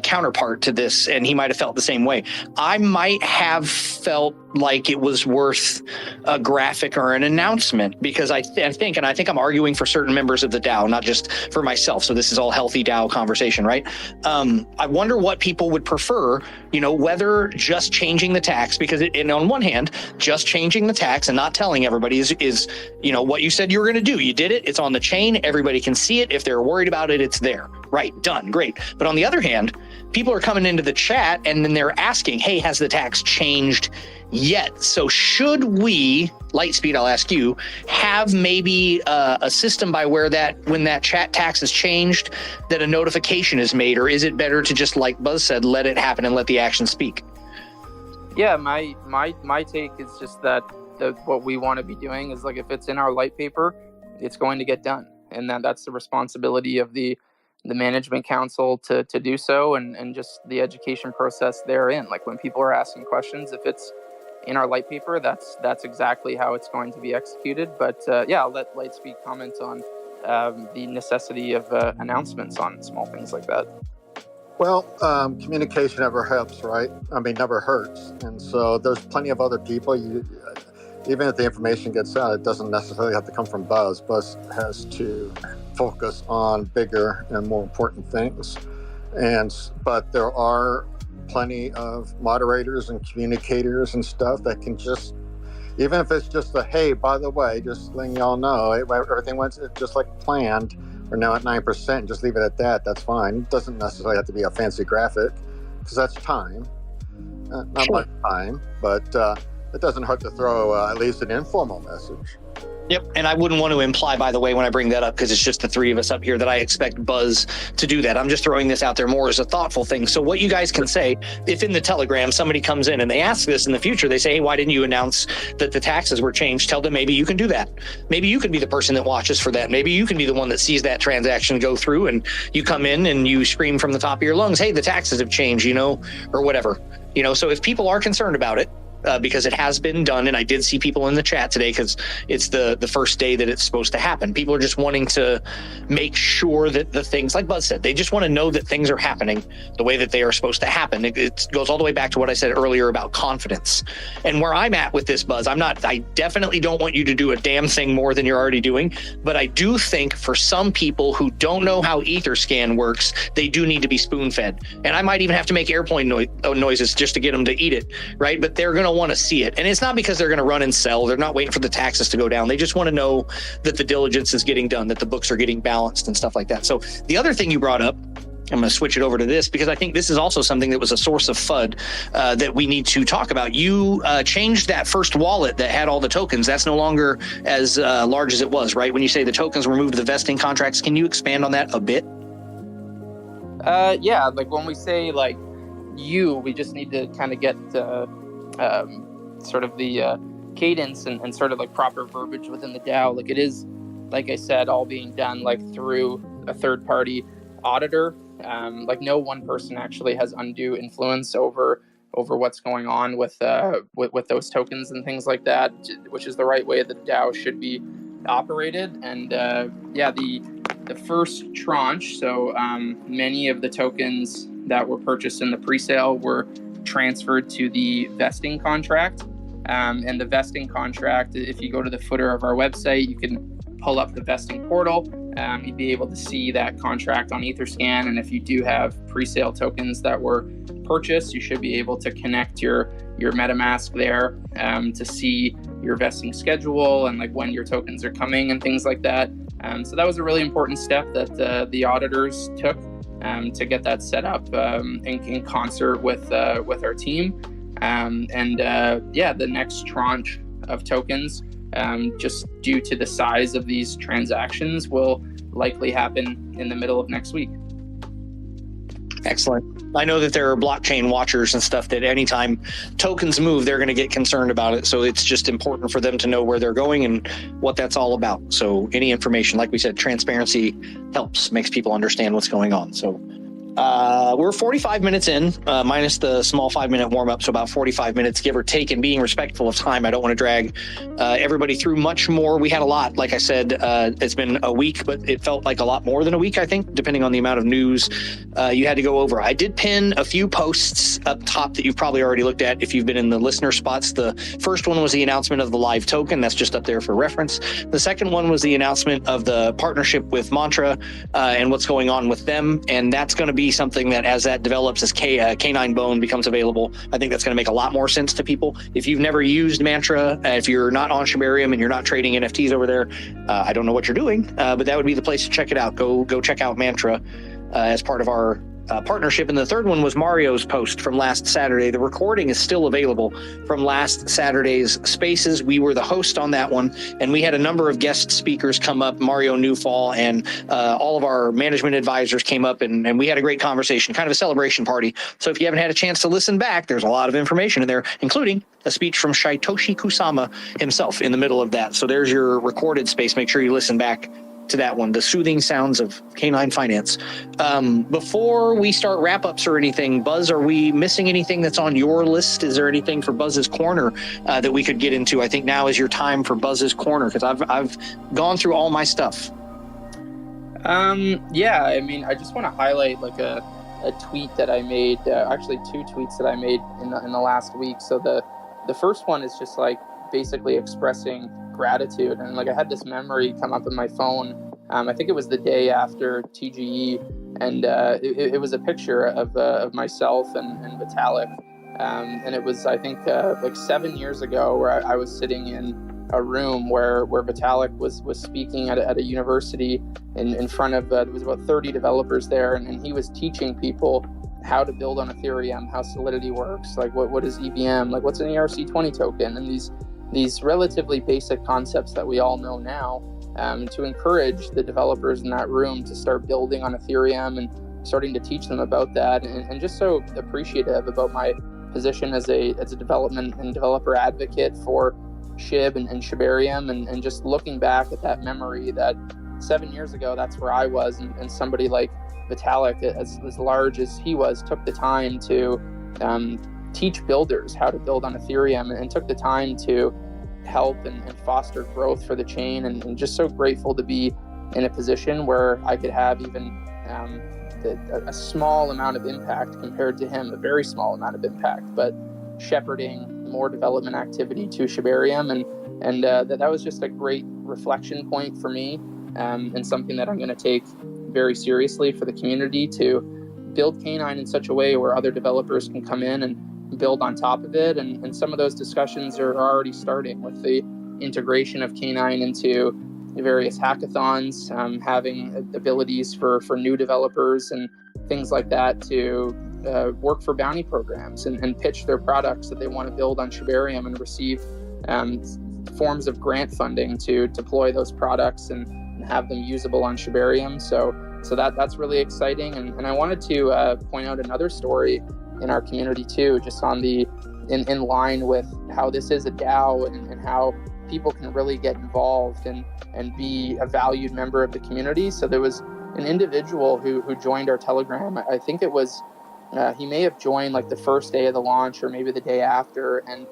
counterpart to this, and he might have felt the same way. I might have felt like it was worth a graphic or an announcement, because I think I'm arguing for certain members of the DAO, not just for myself. So this is all healthy DAO conversation, right? I wonder what people would prefer, whether just changing the tax, because on one hand, just changing the tax and not telling everybody is what you said you were going to do. You did it. It's on the chain. Everybody can see it. If they're worried about it, it's there. Right. Done. Great. But on the other hand, people are coming into the chat and then they're asking, hey, has the tax changed yet? So should we, Lightspeed, I'll ask you, have maybe a system by where when that chat tax is changed, that a notification is made? Or is it better to just, like Buzz said, let it happen and let the action speak? Yeah, my take is just that what we want to be doing is, like, if it's in our light paper, it's going to get done. And that's the responsibility of the management council to do so, and just the education process therein. Like when people are asking questions, if it's in our light paper, that's exactly how it's going to be executed. But I'll let Lightspeed comment on the necessity of announcements on small things like that. Well, communication never helps, right? I mean, never hurts. And so there's plenty of other people. Even if the information gets out, it doesn't necessarily have to come from Buzz. Buzz has to focus on bigger and more important things. But there are plenty of moderators and communicators and stuff that can just, even if it's just hey, by the way, just letting y'all know, everything went just like planned. We're now at 9%. Just leave it at that. That's fine. It doesn't necessarily have to be a fancy graphic, because that's time. Not much time, but it doesn't hurt to throw at least an informal message. Yep. And I wouldn't want to imply, by the way, when I bring that up, because it's just the three of us up here, that I expect Buzz to do that. I'm just throwing this out there more as a thoughtful thing. So what you guys can say, if in the Telegram somebody comes in and they ask this in the future, they say, hey, why didn't you announce that the taxes were changed? Tell them maybe you can do that. Maybe you can be the person that watches for that. Maybe you can be the one that sees that transaction go through, and you come in and you scream from the top of your lungs, hey, the taxes have changed, or whatever. So if people are concerned about it, because it has been done, and I did see people in the chat today, because it's the first day that it's supposed to happen. People are just wanting to make sure that the things, like Buzz said, they just want to know that things are happening the way that they are supposed to happen. It goes all the way back to what I said earlier about confidence. And where I'm at with this, Buzz, I definitely don't want you to do a damn thing more than you're already doing, but I do think for some people who don't know how Etherscan works, they do need to be spoon-fed. And I might even have to make airplane noises just to get them to eat it, right? But they're going to want to see it. And it's not because they're going to run and sell. They're not waiting for the taxes to go down. They just want to know that the diligence is getting done, that the books are getting balanced and stuff like that. So the other thing you brought up, I'm going to switch it over to this, because I think this is also something that was a source of FUD that we need to talk about. You changed that first wallet that had all the tokens. That's no longer as large as it was, right? When you say the tokens were moved to the vesting contracts, can you expand on that a bit? Yeah, like when we say we just need to kind of get sort of the cadence and sort of like proper verbiage within the DAO. Like it is, like I said, all being done through a third party auditor. like no one person actually has undue influence over what's going on with those tokens and things like that, which is the right way that DAO should be operated. And the first tranche, so many of the tokens that were purchased in the pre-sale were transferred to the vesting contract. And the vesting contract, if you go to the footer of our website, you can pull up the vesting portal. You'd be able to see that contract on Etherscan. And if you do have pre-sale tokens that were purchased, you should be able to connect your MetaMask there to see your vesting schedule and like when your tokens are coming and things like that. So that was a really important step that the auditors took to get that set up in concert with our team. The next tranche of tokens, just due to the size of these transactions, will likely happen in the middle of next week. Excellent. I know that there are blockchain watchers and stuff that anytime tokens move, they're going to get concerned about it. So it's just important for them to know where they're going and what that's all about. So any information, like we said, transparency helps, makes people understand what's going on. So we're 45 minutes in, minus the small 5-minute warm up. So about 45 minutes, give or take, and being respectful of time. I don't want to drag everybody through much more. We had a lot, like I said, it's been a week, but it felt like a lot more than a week, I think, depending on the amount of news you had to go over. I did pin a few posts up top that you've probably already looked at if you've been in the listener spots. The first one was the announcement of the live token. That's just up there for reference. The second one was the announcement of the partnership with Mantra and what's going on with them. And that's going to be something that as that develops, as K9 Bone becomes available, I think that's going to make a lot more sense to people. If you've never used Mantra, if you're not on Shibarium and you're not trading NFTs over there, I don't know what you're doing, but that would be the place to check it out. Go check out Mantra as part of our partnership. And the third one was Mario's post from last Saturday. The recording is still available from last Saturday's Spaces. We were the host on that one, and we had a number of guest speakers come up. Mario Newfall and all of our management advisors came up, and we had a great conversation, kind of a celebration party. So if you haven't had a chance to listen back, there's a lot of information in there, including a speech from Satoshi Kusama himself in the middle of that. So there's your recorded space. Make sure you listen back to that one, the soothing sounds of K9 Finance. Before we start wrap-ups or anything, Buzz, are we missing anything that's on your list? Is there anything for Buzz's Corner that we could get into? I think now is your time for Buzz's Corner, because I've gone through all my stuff. I mean, I just want to highlight like a tweet that I made, actually 2 tweets that I made in the last week. So the first one is just like basically expressing gratitude, and like I had this memory come up in my phone. I think it was the day after TGE, and it was a picture of myself and Vitalik, and it was, I think, like 7 years ago, where I was sitting in a room where Vitalik was speaking at a university in front of there was about 30 developers there, and he was teaching people how to build on Ethereum, how Solidity works, like what is EVM, like what's an ERC20 token, and these relatively basic concepts that we all know now, to encourage the developers in that room to start building on Ethereum and starting to teach them about that, and just so appreciative about my position as a development and developer advocate for SHIB and Shibarium, and just looking back at that memory that 7 years ago, that's where I was, and somebody like Vitalik, as large as he was, took the time to teach builders how to build on Ethereum, and took the time to help and foster growth for the chain, and just so grateful to be in a position where I could have even a small amount of impact compared to him, a very small amount of impact, but shepherding more development activity to Shibarium, and that was just a great reflection point for me, and something that I'm going to take very seriously for the community, to build K9 in such a way where other developers can come in and build on top of it, and some of those discussions are already starting with the integration of K9 into various hackathons, having abilities for new developers and things like that to work for bounty programs and pitch their products that they want to build on Shibarium, and receive forms of grant funding to deploy those products and have them usable on Shibarium. So that's really exciting, and I wanted to point out another story in our community too, just on in line with how this is a DAO, and how people can really get involved and be a valued member of the community. So there was an individual who joined our Telegram. I think it was he may have joined like the first day of the launch or maybe the day after, and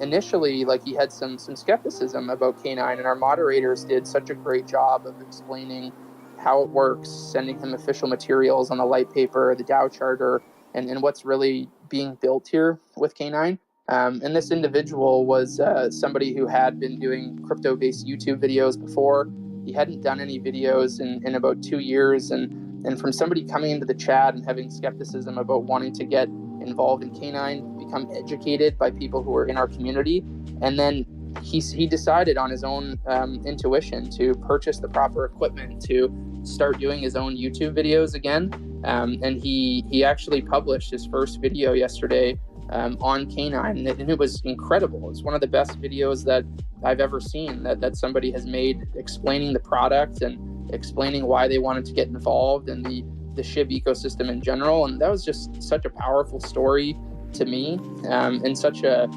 initially, like, he had some skepticism about K9, and our moderators did such a great job of explaining how it works, sending him official materials on the light paper, the DAO charter, and what's really being built here with K9. And this individual was somebody who had been doing crypto-based YouTube videos before. He hadn't done any videos in about 2 years, and from somebody coming into the chat and having skepticism about wanting to get involved in K9, become educated by people who are in our community, and then he decided on his own intuition to purchase the proper equipment to start doing his own YouTube videos again. And he actually published his first video yesterday on K9, and it was incredible. It was one of the best videos that I've ever seen that somebody has made, explaining the product and explaining why they wanted to get involved and the SHIB ecosystem in general. And that was just such a powerful story to me, and such a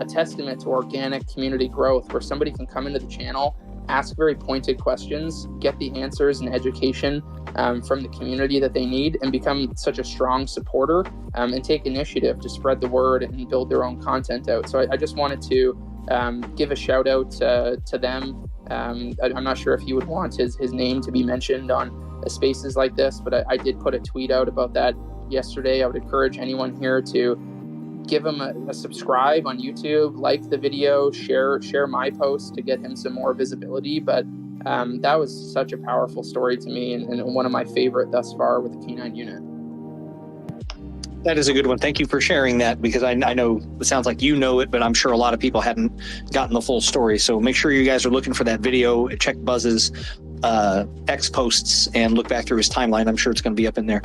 testament to organic community growth, where somebody can come into the channel, ask very pointed questions, get the answers and education from the community that they need, and become such a strong supporter, and take initiative to spread the word and build their own content out. So I just wanted to give a shout out to them. I'm not sure if he would want his name to be mentioned on spaces like this, but I did put a tweet out about that yesterday. I would encourage anyone here to give him a subscribe on YouTube, like the video, share my post to get him some more visibility. But that was such a powerful story to me, and one of my favorite thus far with the K9 unit. That is a good one. Thank you for sharing that, because I know it sounds like you know it, but I'm sure a lot of people hadn't gotten the full story. So make sure you guys are looking for that video. Check Buzz's X posts and look back through his timeline. I'm sure it's going to be up in there.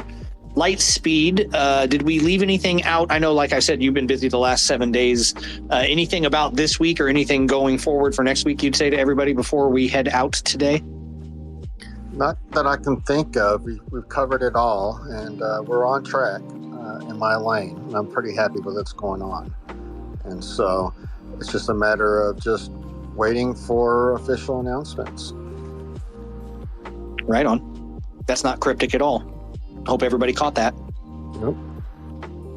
Lightspeed, did we leave anything out? I know, like I said, you've been busy the last 7 days. Anything about this week or anything going forward for next week you'd say to everybody before we head out today? Not that I can think of. We've covered it all, and we're on track in my lane. And I'm pretty happy with what's going on. And so it's just a matter of just waiting for official announcements. Right on. That's not cryptic at all. Hope everybody caught that.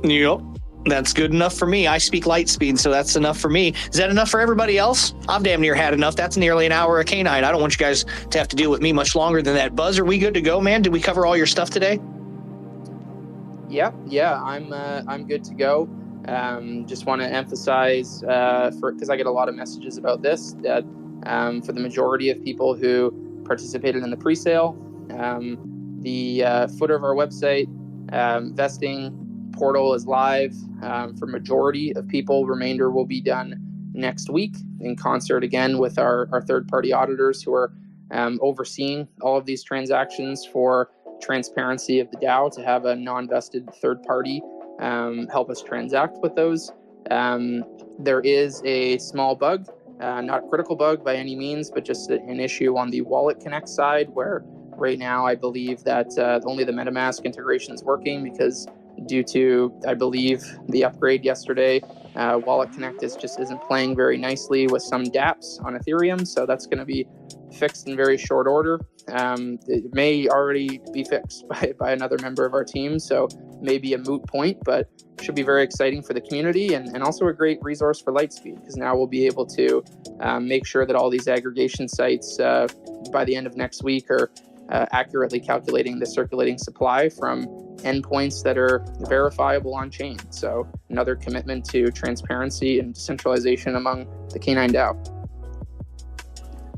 Yep. That's good enough for me. I speak Lightspeed, so that's enough for me. Is that enough for everybody else? I've damn near had enough. That's nearly an hour of K9. I don't want you guys to have to deal with me much longer than that. Buzz, are we good to go, man? Did we cover all your stuff today? Yeah, I'm good to go. Just want to emphasize, because I get a lot of messages about this, that for the majority of people who participated in the pre-sale, the footer of our website, vesting portal is live for majority of people. Remainder will be done next week in concert again with our third-party auditors who are overseeing all of these transactions for transparency of the DAO, to have a non-vested third party help us transact with those. There is a small bug, not a critical bug by any means, but just an issue on the Wallet Connect side, where right now I believe that only the MetaMask integration is working, because due to, I believe, the upgrade yesterday, Wallet Connect just isn't playing very nicely with some dApps on Ethereum. So that's going to be fixed in very short order. It may already be fixed by another member of our team, so maybe a moot point, but should be very exciting for the community, and also a great resource for Lightspeed, because now we'll be able to make sure that all these aggregation sites by the end of next week are accurately calculating the circulating supply from endpoints that are verifiable on chain. So another commitment to transparency and decentralization among the K9 DAO.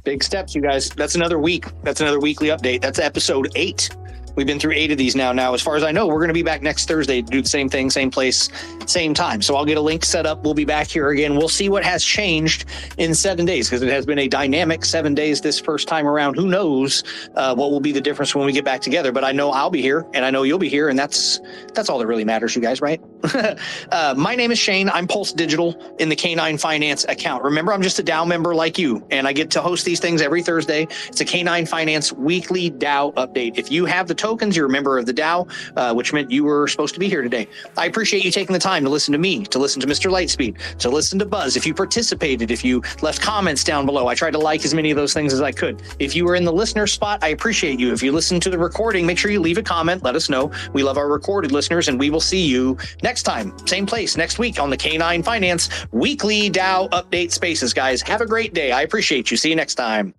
Big steps, you guys. That's another week. That's another weekly update. That's episode 8. We've been through 8 of these now. Now, as far as I know, we're going to be back next Thursday to do the same thing, same place, same time. So I'll get a link set up. We'll be back here again. We'll see what has changed in 7 days, because it has been a dynamic 7 days this first time around. Who knows what will be the difference when we get back together? But I know I'll be here, and I know you'll be here, and that's all that really matters, you guys, right? My name is Shane. I'm Pulse Digital in the K9 Finance account. Remember, I'm just a DAO member like you, and I get to host these things every Thursday. It's a K9 Finance Weekly DAO update. If you have the tokens. You're a member of the DAO, which meant you were supposed to be here today. I appreciate you taking the time to listen to me, to listen to Mr. Lightspeed, to listen to Buzz. If you participated, if you left comments down below, I tried to like as many of those things as I could. If you were in the listener spot, I appreciate you. If you listen to the recording, make sure you leave a comment. Let us know. We love our recorded listeners, and we will see you next time, same place, next week on the K9 Finance Weekly DAO Update Spaces. Guys, have a great day. I appreciate you. See you next time.